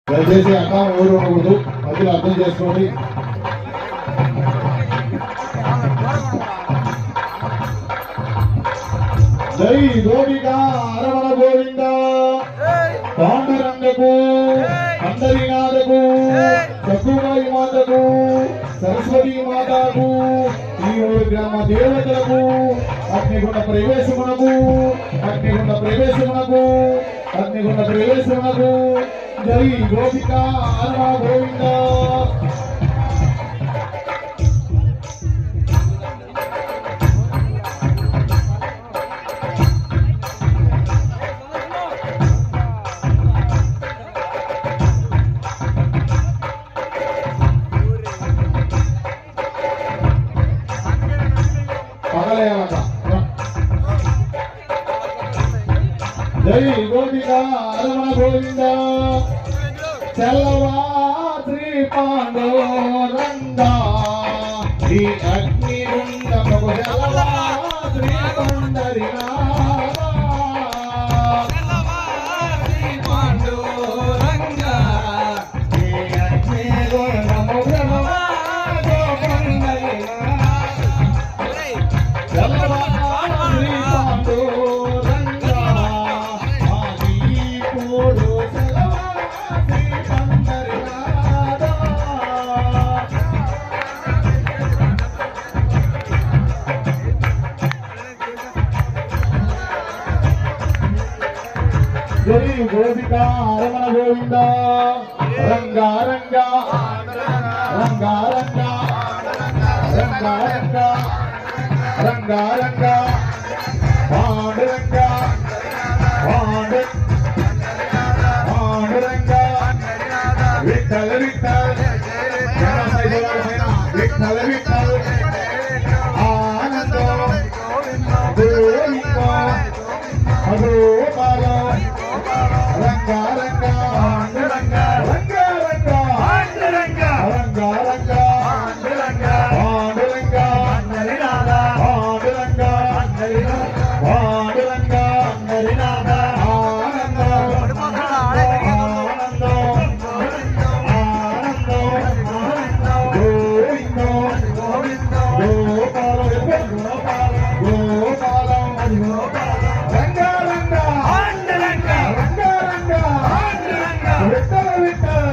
దయచేసి అన్నా ఊరు ఉండకూడదు, మధ్యలో అర్థం చేసుకోండి. జై గోవింద అరవణ గోవింద పాండురంగకు అందరినాథకు సక్కుమాయి మాతకు సరస్వతి మాతకు ఈ గ్రామ దేవతలకు అగ్నిగుండ ప్రవేశమునకు అగ్నిగుండ ప్రవేశమునకు అగ్నిగుండ ప్రవేశమునకు జై గోపిక అరవణ గోవింద. జై గోపిక అరవణ గోవింద చల్లవా శ్రీ పాండురంగా ఈ అగ్ని గుండముకు చల్లవా శ్రీ పండరినాథా శ్రీ పాండురంగా ఈ అగ్ని గుండముకు చల్లవా చల్లవా శ్రీ పాండురంగా జై గోపిక అరవణ గోవింద రంగా రంగా రంగా రంగా రంగా రంగా రంగా రంగా పాండురంగా పాండురంగా విఠల్ విఠల్ విఠల్ విఠల్ ఆనందం గోవింద గోపాల రంగా రంగా రంగా రంగా రంగా రంగా రంగా పాండురంగా పాండురంగా పాండురంగా పాండురంగా ఆనందం ఆనందం ఆనందం గోవింద గోపాల గోపాల రంగా రంగా రంగా రంగా విఠల విఠల